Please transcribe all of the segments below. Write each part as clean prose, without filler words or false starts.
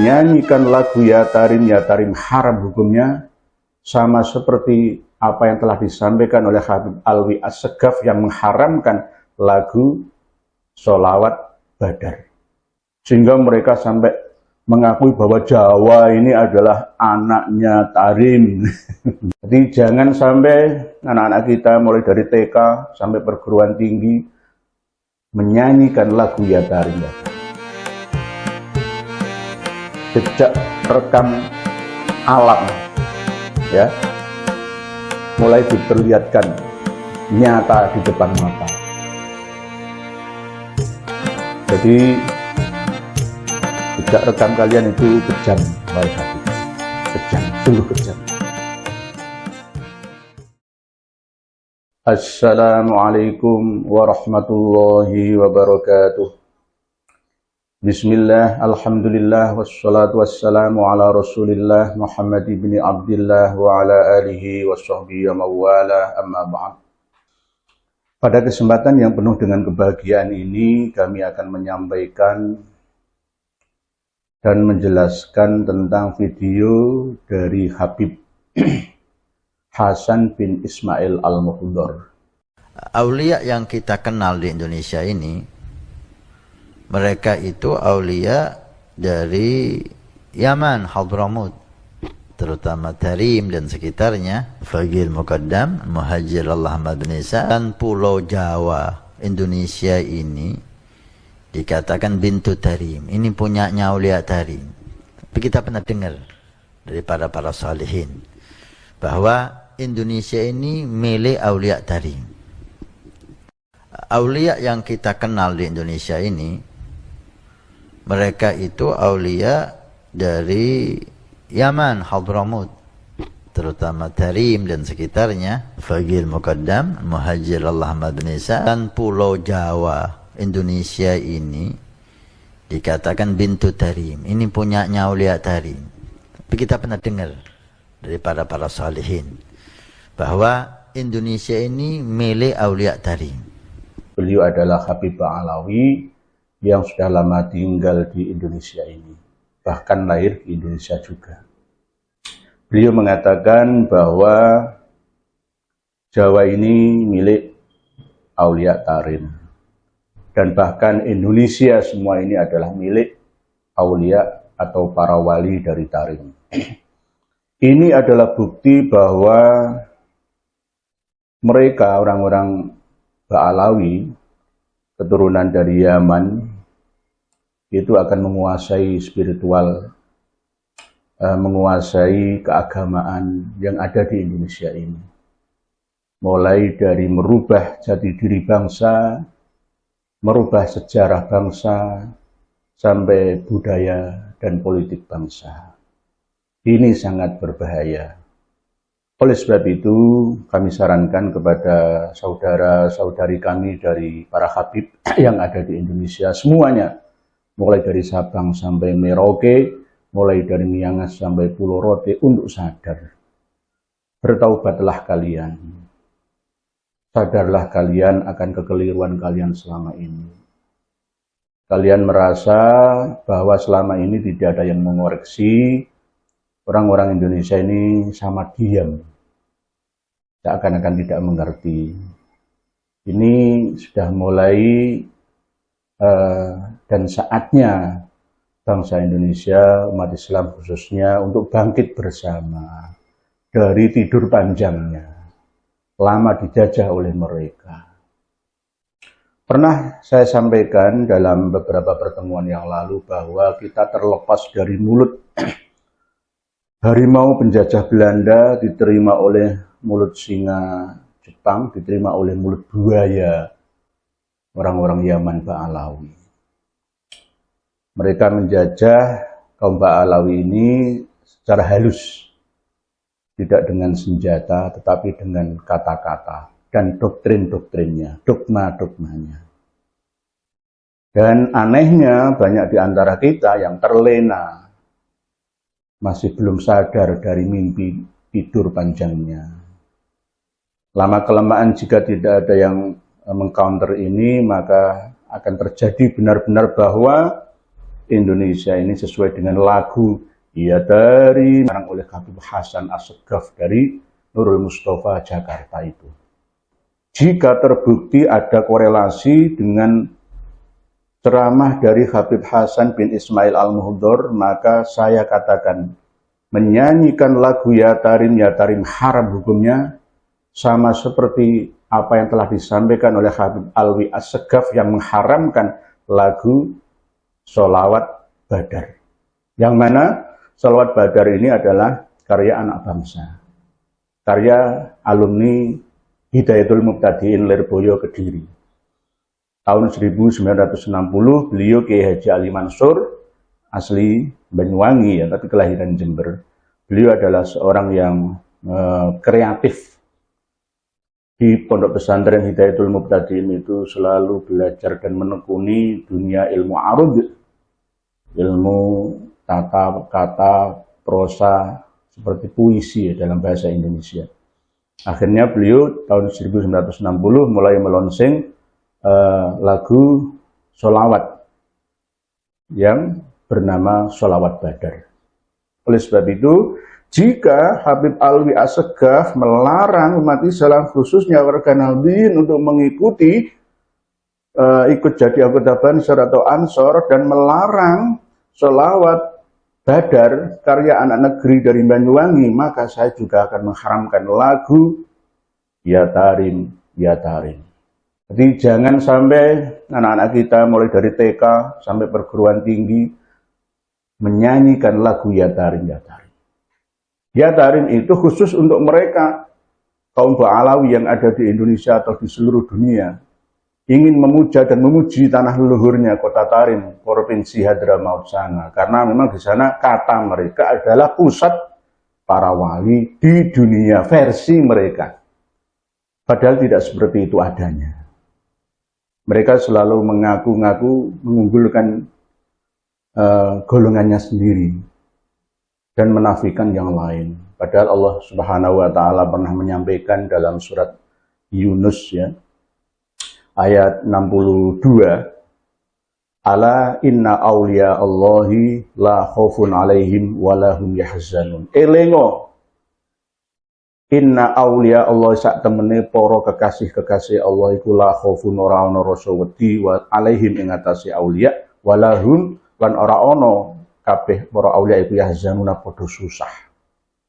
menyanyikan lagu Ya Tarim haram hukumnya, sama seperti apa yang telah disampaikan oleh Habib Alwi As-Segaf yang mengharamkan lagu sholawat badar. Sehingga mereka sampai mengakui bahwa Jawa ini adalah anaknya Tarim. Jadi jangan sampai anak-anak kita mulai dari TK sampai perguruan tinggi menyanyikan lagu Ya Tarim. Jejak rekam alam, ya, mulai diperlihatkan nyata di depan mata. Jadi jejak rekam kalian itu kejam, wahai Habib. Kejam, sungguh kejam. Assalamualaikum warahmatullahi wabarakatuh. Bismillah, alhamdulillah, wassalatu wassalamu ala rasulillah Muhammad ibn Abdillah wa ala alihi wa sahbihi wa mawala, amma ba'd. Pada kesempatan yang penuh dengan kebahagiaan ini, kami akan menyampaikan dan menjelaskan tentang video dari Habib Hasan bin Ismail Al-Muhdar. Aulia yang kita kenal di Indonesia ini, mereka itu aulia dari Yaman, Hadramut, terutama Tarim dan sekitarnya, Faqih Muqaddam, Muhajir Allah Ahmad bin Isa, dan Pulau Jawa, Indonesia ini dikatakan bintu Tarim. Ini punyanya aulia Tarim. Tapi kita pernah dengar dari para salihin bahwa Indonesia ini milik aulia Tarim. Aulia yang kita kenal di Indonesia ini, mereka itu aulia dari Yaman, Hadramut, terutama Tarim dan sekitarnya, Faqih Muqaddam, Muhajir Allah Ahmad bin Isa, dan Pulau Jawa, Indonesia ini dikatakan bintu Tarim. Ini punyanya aulia Tarim. Tapi kita pernah dengar dari para salihin bahwa Indonesia ini milik aulia Tarim. Beliau adalah Habib Alawi yang sudah lama tinggal di Indonesia ini, bahkan lahir di Indonesia juga. Beliau mengatakan bahwa Jawa ini milik aulia Tarim, dan bahkan Indonesia semua ini adalah milik aulia atau para wali dari Tarim. Ini adalah bukti bahwa mereka orang-orang Ba'alawi, keturunan dari Yaman, itu akan menguasai spiritual, menguasai keagamaan yang ada di Indonesia ini. Mulai dari merubah jati diri bangsa, merubah sejarah bangsa, sampai budaya dan politik bangsa. Ini sangat berbahaya. Oleh sebab itu, kami sarankan kepada saudara-saudari kami dari para habib yang ada di Indonesia semuanya, mulai dari Sabang sampai Merauke, mulai dari Miangas sampai Pulau Rote, untuk sadar. Bertaubatlah kalian. Sadarlah kalian akan kekeliruan kalian selama ini. Kalian merasa bahwa selama ini tidak ada yang mengoreksi. Orang-orang Indonesia ini sama diam, seakan-akan tidak mengerti. Ini sudah mulai dan saatnya bangsa Indonesia, umat Islam khususnya, untuk bangkit bersama dari tidur panjangnya, lama dijajah oleh mereka. Pernah saya sampaikan dalam beberapa pertemuan yang lalu bahwa kita terlepas dari mulut harimau penjajah Belanda, diterima oleh mulut singa Jepang, diterima oleh mulut buaya orang-orang Yaman Ba'alawi. Mereka menjajah kaum Ba'alawi ini secara halus, tidak dengan senjata, tetapi dengan kata-kata dan doktrin-doktrinnya, dogma-dogmanya. Dan anehnya, banyak di antara kita yang terlena, masih belum sadar dari mimpi tidur panjangnya. Lama-kelamaan jika tidak ada yang mengcounter ini, maka akan terjadi benar-benar bahwa Indonesia ini sesuai dengan lagu Ya Tarim oleh Habib Hasan Assegaf dari Nurul Mustafa Jakarta itu. Jika terbukti ada korelasi dengan ceramah dari Habib Hasan bin Ismail Al-Muhdhor, maka saya katakan menyanyikan lagu Ya Tarim haram hukumnya, sama seperti apa yang telah disampaikan oleh Habib Alwi Assegaf yang mengharamkan lagu Sholawat Badar. Yang mana Sholawat Badar ini adalah karya anak bangsa, karya alumni Hidayatul Mubtadiin Lirboyo Kediri. Tahun 1960 beliau Kiai Haji Ali Mansur, asli Banyuwangi ya, tapi kelahiran Jember. Beliau adalah seorang yang kreatif. Di Pondok Pesantren Hidayatul Mubtadiin itu selalu belajar dan menekuni dunia ilmu arud, ilmu tata kata, prosa, seperti puisi ya, dalam bahasa Indonesia. Akhirnya beliau tahun 1960 mulai melonsing lagu sholawat yang bernama Sholawat Badar. Oleh sebab itu, jika Habib Alwi Assegaf melarang umat Islam khususnya warga Nahdliyin untuk mengikuti ikut jadi anggota Bansor atau Ansor dan melarang sholawat Badar karya anak negeri dari Banyuwangi, maka saya juga akan mengharamkan lagu Ya Tarim, Ya Tarim. Jadi jangan sampai anak-anak kita mulai dari TK sampai perguruan tinggi menyanyikan lagu Ya Tarim, Ya Tarim. Ya Tarim itu khusus untuk mereka, kaum Ba'alawi yang ada di Indonesia atau di seluruh dunia, ingin memuja dan memuji tanah leluhurnya Kota Tarim, Provinsi Hadramaut sana. Karena memang di sana kata mereka adalah pusat para wali di dunia, versi mereka. Padahal tidak seperti itu adanya. Mereka selalu mengaku-ngaku mengunggulkan golongannya sendiri dan menafikan yang lain. Padahal Allah Subhanahu wa Ta'ala pernah menyampaikan dalam surat Yunus ya, ayat 62, Ala inna awliya Allahi la khaufun alaihim walahum yahzanun. Elengo, inna awliya Allah sak temene para kekasih-kekasih Allah iku la khaufun ora ana rasa wedi wa alaihim ing atase awliya walahum lan ora ana kabeh para awliya iku yahzanuna padha susah.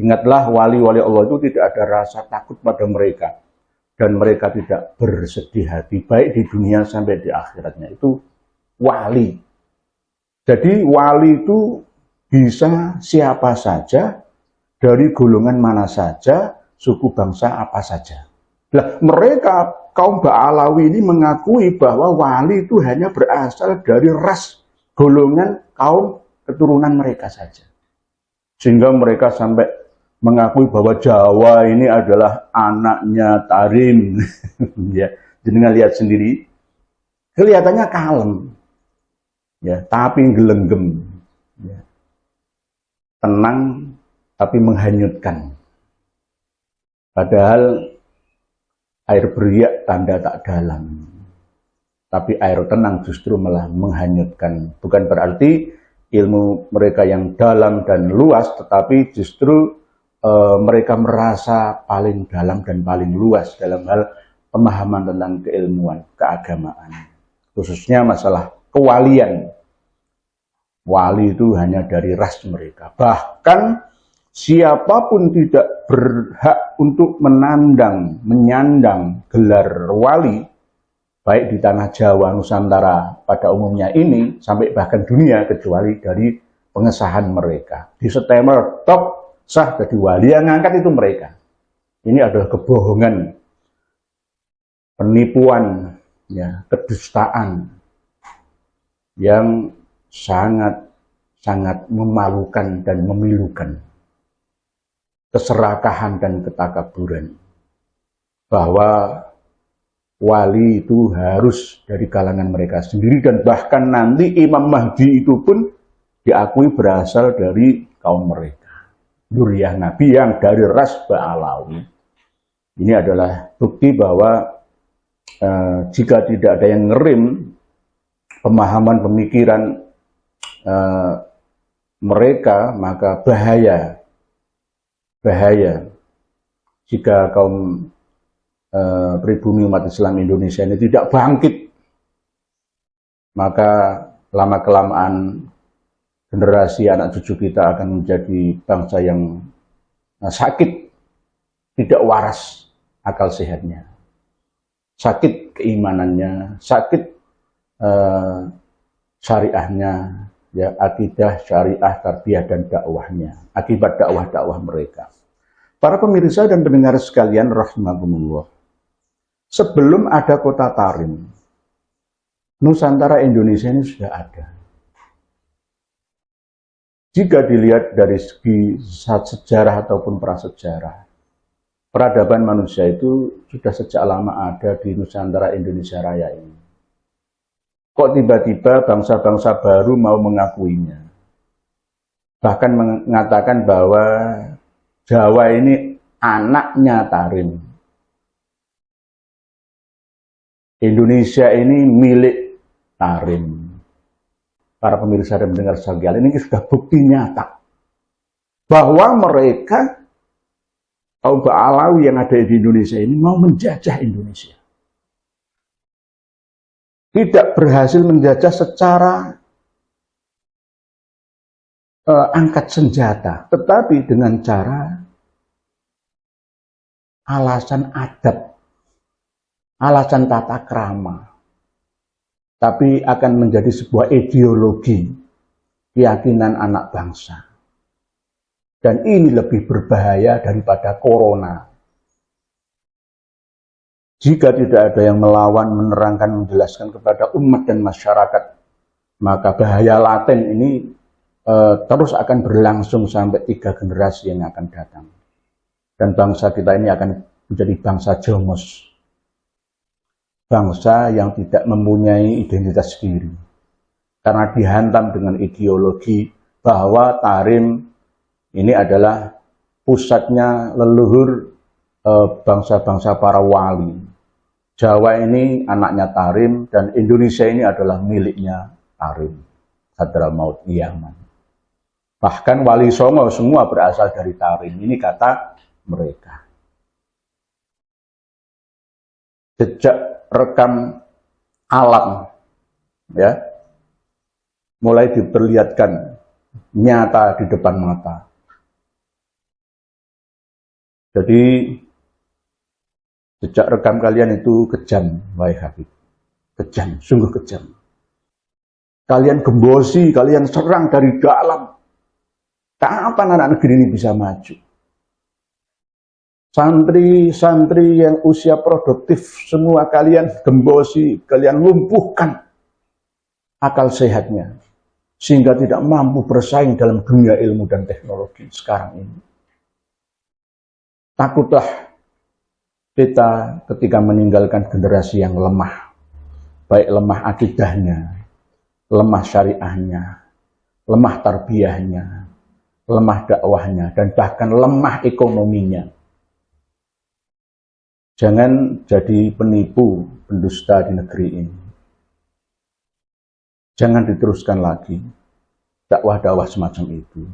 Ingatlah wali-wali Allah itu tidak ada rasa takut pada mereka dan mereka tidak bersedih hati baik di dunia sampai di akhiratnya. Itu wali. Jadi wali itu bisa siapa saja, dari golongan mana saja, suku bangsa apa saja. Nah, mereka kaum Ba'alawi ini mengakui bahwa wali itu hanya berasal dari ras golongan kaum keturunan mereka saja. Sehingga mereka sampai mengakui bahwa Jawa ini adalah anaknya Tarim. Ya, jenengan lihat sendiri, kelihatannya kalem, ya, tapi gelenggem, ya. Tenang tapi menghanyutkan. Padahal air beriak tanda tak dalam, tapi air tenang justru malah menghanyutkan. Bukan berarti ilmu mereka yang dalam dan luas, tetapi justru mereka merasa paling dalam dan paling luas dalam hal pemahaman tentang keilmuan, keagamaan. Khususnya masalah kewalian. Wali itu hanya dari ras mereka. Bahkan siapapun tidak berhak untuk menyandang gelar wali, baik di tanah Jawa, Nusantara pada umumnya ini, sampai bahkan dunia, kecuali dari pengesahan mereka. Di September, top sah jadi wali, yang ngangkat itu mereka. Ini adalah kebohongan, penipuan, ya, kedustaan yang sangat memalukan dan memilukan. Keserakahan dan ketakaburan. Bahwa wali itu harus dari kalangan mereka sendiri, dan bahkan nanti Imam Mahdi itu pun diakui berasal dari kaum mereka. Dzurriyyah Nabi yang dari ras Ba'alawi. Ini adalah bukti bahwa jika tidak ada yang ngerem pemahaman pemikiran mereka, maka bahaya jika kaum pribumi umat Islam Indonesia ini tidak bangkit, maka lama-kelamaan generasi anak cucu kita akan menjadi bangsa yang sakit, tidak waras akal sehatnya, sakit keimanannya, sakit syariahnya, ya, akidah, syariah, tarbiyah, dan dakwahnya, akibat dakwah-dakwah mereka. Para pemirsa dan pendengar sekalian rahimakumullah, sebelum ada kota Tarim, Nusantara Indonesia ini sudah ada. Jika dilihat dari segi sejarah ataupun prasejarah, peradaban manusia itu sudah sejak lama ada di Nusantara Indonesia Raya ini. Kok tiba-tiba bangsa-bangsa baru mau mengakuinya? Bahkan mengatakan bahwa Jawa ini anaknya Tarim. Indonesia ini milik Tarim. Para pemirsa dan pendengar sekalian, ini sudah bukti nyata bahwa mereka kaum Ba'alawi yang ada di Indonesia ini mau menjajah Indonesia. Tidak berhasil menjajah secara angkat senjata, tetapi dengan cara alasan adat, alasan tata krama, tapi akan menjadi sebuah ideologi keyakinan anak bangsa. Dan ini lebih berbahaya daripada corona. Jika tidak ada yang melawan, menerangkan, menjelaskan kepada umat dan masyarakat, maka bahaya laten ini terus akan berlangsung sampai 3 generasi yang akan datang. Dan bangsa kita ini akan menjadi bangsa jomos. Bangsa yang tidak mempunyai identitas diri. Karena dihantam dengan ideologi bahwa Tarim ini adalah pusatnya leluhur bangsa-bangsa para wali. Jawa ini anaknya Tarim dan Indonesia ini adalah miliknya Tarim. Hadramaut Yaman. Bahkan Wali Songo semua berasal dari Tarim. Ini kata mereka. Jejak rekam alam, ya, mulai diperlihatkan nyata di depan mata. Jadi jejak rekam kalian itu kejam, wahai Habib. Kejam, sungguh kejam. Kalian gembosi, kalian serang dari dalam. Kapan anak negeri ini bisa maju? Santri-santri yang usia produktif, semua kalian gembosi, kalian lumpuhkan akal sehatnya. Sehingga tidak mampu bersaing dalam dunia ilmu dan teknologi sekarang ini. Takutlah kita ketika meninggalkan generasi yang lemah. Baik lemah akidahnya, lemah syariahnya, lemah tarbiyahnya, lemah dakwahnya, dan bahkan lemah ekonominya. Jangan jadi penipu, pendusta di negeri ini. Jangan diteruskan lagi dakwah-dakwah semacam itu.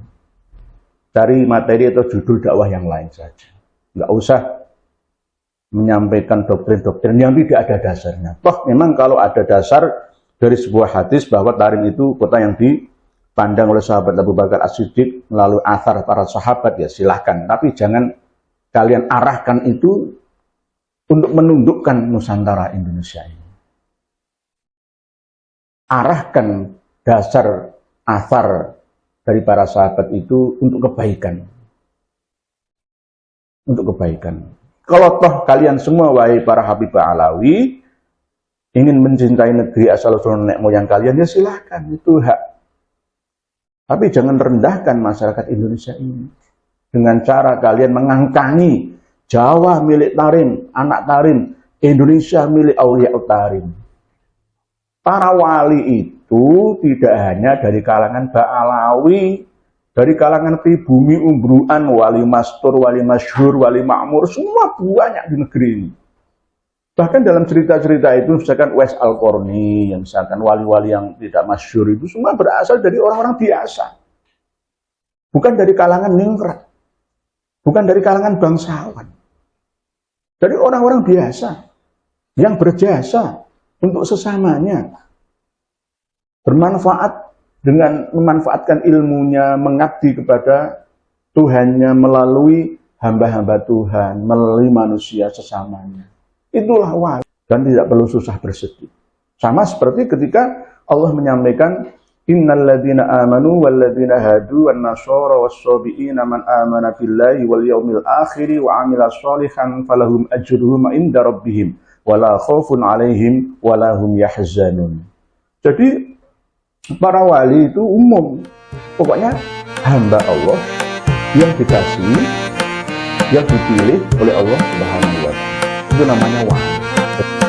Cari materi atau judul dakwah yang lain saja. Nggak usah menyampaikan doktrin-doktrin yang tidak ada dasarnya. Toh memang kalau ada dasar dari sebuah hadis bahwa Tarim itu kota yang dipandang oleh sahabat Abu Bakar As-Siddiq melalui athar para sahabat, ya silahkan. Tapi jangan kalian arahkan itu untuk menundukkan Nusantara Indonesia ini. Arahkan dasar athar dari para sahabat itu untuk kebaikan. Untuk kebaikan. Kalau toh kalian semua, wahai para Habib Alawi, ingin mencintai negeri asal-usul nenek moyang kalian, ya silahkan, itu hak. Tapi jangan rendahkan masyarakat Indonesia ini. Dengan cara kalian mengangkangi Jawa milik Tarim, anak Tarim, Indonesia milik Aulia Tarim. Para wali itu tidak hanya dari kalangan Ba'alawi, dari kalangan pribumi Umbruan, wali mastur, wali masyhur, wali makmur, semua banyak di negeri ini. Bahkan dalam cerita-cerita itu, misalkan Uwais Al-Qarni, yang misalkan wali-wali yang tidak masyhur itu semua berasal dari orang-orang biasa. Bukan dari kalangan ningrat. Bukan dari kalangan bangsawan. Dari orang-orang biasa yang berjasa untuk sesamanya. Bermanfaat dengan memanfaatkan ilmunya, mengabdi kepada Tuhannya melalui hamba-hamba Tuhan, melalui manusia sesamanya. Itulah wali. Dan tidak perlu susah bersedih. Sama seperti ketika Allah menyampaikan, Innal ladzina amanu wal ladzina hadu wan nasara was-sabiina man amana billahi wal yaumil akhir wa amila sholihan falahum ajruhum inda rabbihim wala khaufun alaihim wala hum yahzanun. Jadi para wali itu umum. Pokoknya hamba Allah yang dikasihi, yang dipilih oleh Allah Subhanahu wa taala. Itu namanya wali.